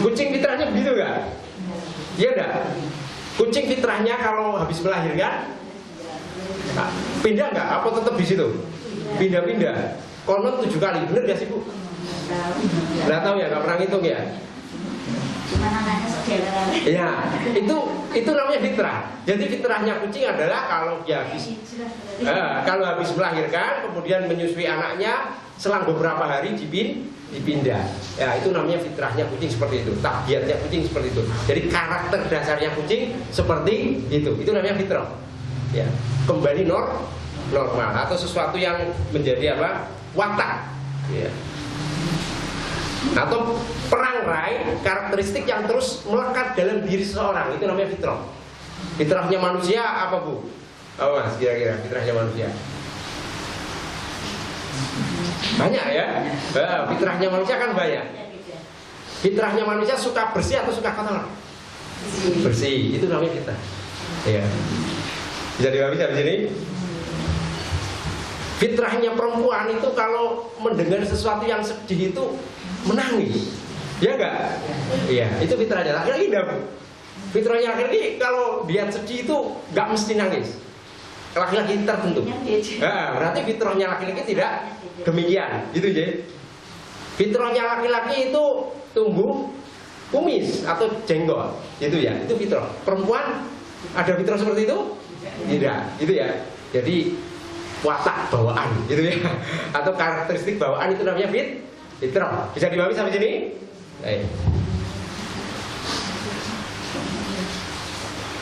Kucing fitrahnya begitu nggak? Iya enggak? Kucing fitrahnya kalau habis melahirkan pindah nggak? Apa tetap di situ? Pindah-pindah. Konon 7 kali, bener gak sih Bu? Nggak tahu ya, nggak pernah ngitung ya. Cuma namanya saudara. Ya, itu namanya fitrah. Jadi fitrahnya kucing adalah kalau dia habis melahirkan, kemudian menyusui anaknya, selang beberapa hari dipindah. Ya, itu namanya fitrahnya kucing seperti itu. Tabiatnya kucing seperti itu. Jadi karakter dasarnya kucing seperti itu. Itu namanya fitrah. Ya, kembali normal atau sesuatu yang menjadi apa? Watak. Ya. Atau perangrai karakteristik yang terus melekat dalam diri seseorang. Itu namanya fitrah. Fitrahnya manusia apa Bu? Oh Mas, kira-kira fitrahnya manusia banyak ya. Fitrahnya manusia kan banyak. Fitrahnya manusia suka bersih atau suka kotor? Bersih. Itu namanya fitrah. Ya. Bisa dipahami di sini? Fitrahnya perempuan itu kalau mendengar sesuatu yang sedih itu menangis. Ya enggak? Iya, itu fitrahnya. Laki-laki enggak, Bu? Fitrahnya laki-laki kalau dia sedih itu enggak mesti nangis. Laki-laki tertentu. Nah, berarti fitrahnya laki-laki tidak demikian, gitu ya. Fitrahnya laki-laki itu tumbuh kumis atau jenggot, gitu ya. Itu fitrah. Perempuan ada fitrah seperti itu? Tidak, gitu ya. Jadi watak bawaan, gitu ya. Atau karakteristik bawaan itu namanya fitrah. Bisa dipahami sampai sini?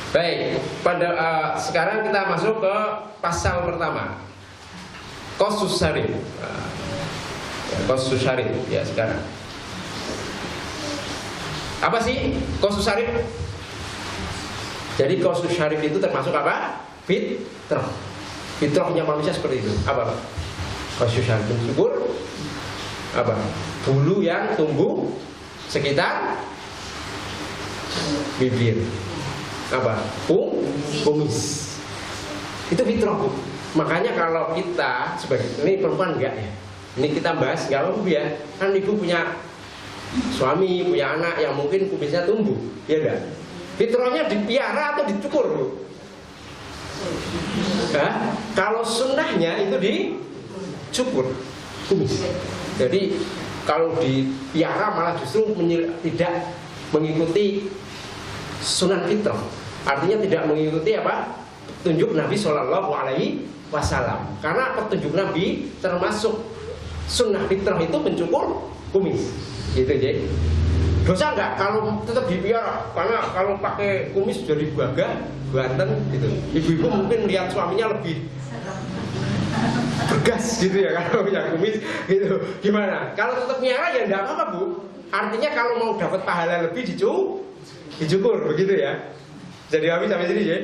Baik, pada sekarang kita masuk ke pasal pertama. Qasus syarif. Qasus syarif ya sekarang. Apa sih qasus syarif? Jadi qasus syarif itu termasuk apa? Fitrah. Fitrahnya manusia seperti itu. Apa? Qasus syarif subur. Apa? Bulu yang tumbuh sekitar bibir. Apa? Kumis. Itu fitrah. Makanya kalau kita sebagai ini perempuan enggak ya. Ini kita bahas enggak apa-apa ya. Kan ibu punya suami, punya anak yang mungkin kumisnya tumbuh, ya enggak? Fitrahnya dipiara atau dicukur, Bu? Kalau sunnahnya itu dicukur kumis. Jadi kalau dipiara malah justru tidak mengikuti sunan fitrah. Artinya tidak mengikuti apa? Petunjuk Nabi Shallallahu Alaihi Wasallam. Karena petunjuk Nabi termasuk sunnah fitrah itu mencukur kumis. Gitu jadi. Dosa enggak kalau tetap dipiara? Karena kalau pakai kumis jadi gagah, ganteng gitu. Ibu-ibu mungkin lihat suaminya lebih bergas gitu ya kalau punya kumis gitu. Gimana? Kalau tetap piara ya enggak apa-apa, Bu. Artinya kalau mau dapat pahala lebih dicukur begitu ya. Jadi habis sampai sini ya.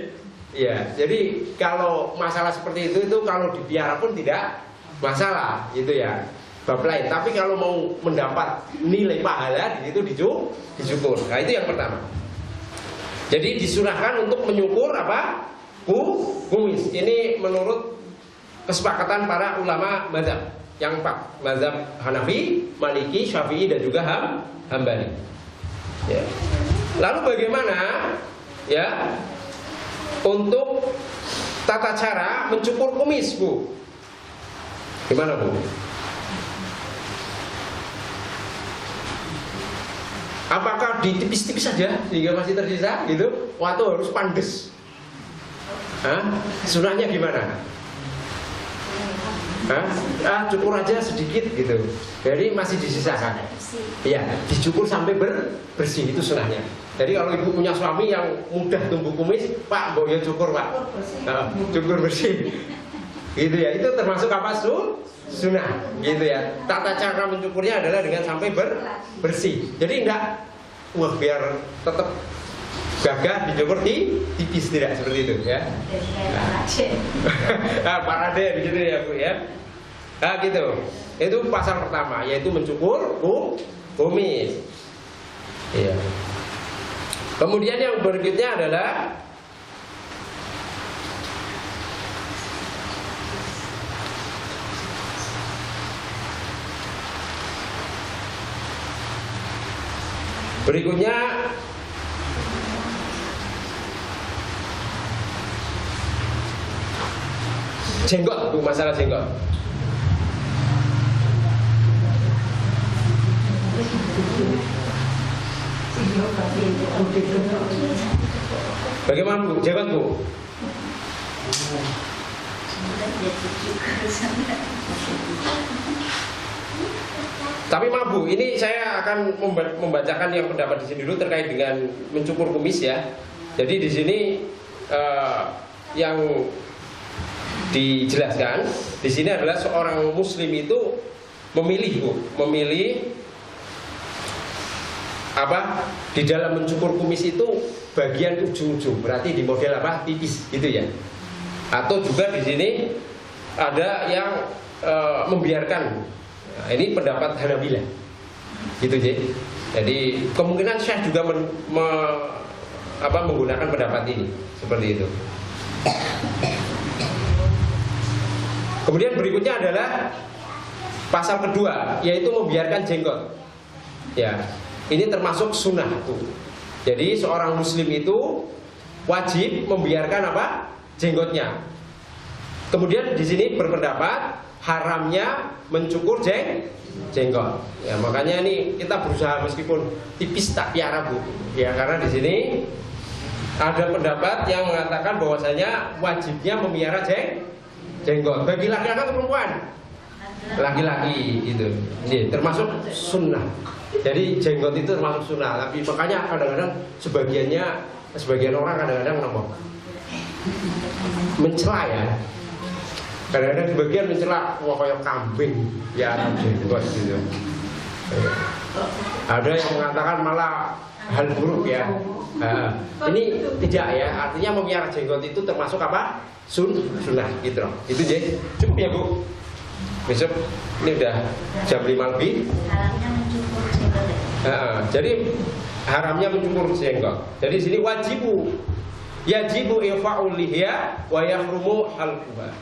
Iya, jadi kalau masalah seperti itu kalau dipiara pun tidak masalah gitu ya. Bab lain. Tapi kalau mau mendapat nilai pahala di situ dicukur. Nah, itu yang pertama. Jadi disunahkan untuk menyukur apa? Kumis. Ini menurut kesepakatan para ulama mazhab. yang 4, mazhab Hanafi, Maliki, Syafi'i dan juga Hambali. Ya. Lalu bagaimana ya untuk tata cara mencukur kumis, Bu? Gimana, Bu? Apakah ditipis-tipis saja sehingga masih tersisa gitu? Atau harus pandes? Sunahnya gimana? Cukur aja sedikit gitu. Jadi masih disisakan. Iya, dicukur sampai bersih, itu sunahnya. Jadi kalau ibu punya suami yang mudah tumbuh kumis, Pak, boleh cukur, Pak. Cukur bersih. Gitu ya. Itu termasuk apa? Sunnah. Gitu ya. Tata cara mencukurnya adalah dengan sampai bersih. Jadi enggak biar tetap gagah dicukur tipis, tidak seperti itu ya. Pak Raden gitu ya, Bu ya. Nah gitu. Itu pasal pertama, yaitu mencukur kumis. Iya. Kemudian yang berikutnya adalah jenggot, Bu, masalah jenggot. Bagaimana, Bu, jenggot, Bu? Tapi maaf, Bu, ini saya akan membacakan yang pendapat di sini dulu terkait dengan mencukur kumis ya. Jadi di sini yang dijelaskan di sini adalah seorang muslim itu memilih, Bu, apa di dalam mencukur kumis itu bagian ujung-ujung, berarti di model apa, tipis gitu ya. Atau juga di sini ada yang membiarkan. Nah, ini pendapat Hanabilah gitu jadi kemungkinan Syekh juga menggunakan pendapat ini seperti itu. Kemudian berikutnya adalah pasal kedua, yaitu membiarkan jenggot. Ya, ini termasuk sunnah tuh. Jadi seorang muslim itu wajib membiarkan apa? Jenggotnya. Kemudian di sini berpendapat haramnya mencukur jenggot. Ya, makanya ini kita berusaha meskipun tipis tak piara, Bu. Ya, karena di sini ada pendapat yang mengatakan bahwasanya wajibnya memelihara jenggot bagi laki-laki atau perempuan. Laki-laki itu. Ini termasuk sunnah. Jadi jenggot itu termasuk sunnah. Tapi makanya kadang-kadang sebagian orang kadang-kadang mencela ya. Kadang-kadang sebagian mencela, wah kayak kambing ya jenggot gitu. Ada yang mengatakan malah hal buruk ya. Ini tidak ya, artinya memelihara jenggot itu termasuk apa? Sunnah gitu loh. Itu jadi cukup ya, Bu. Besok ini udah jam 5 lebih. Haramnya mencukur jenggot. Jadi haramnya mencukur jenggot. Jadi sini yajibu ifa'ul lihya wa yahrumu halquha.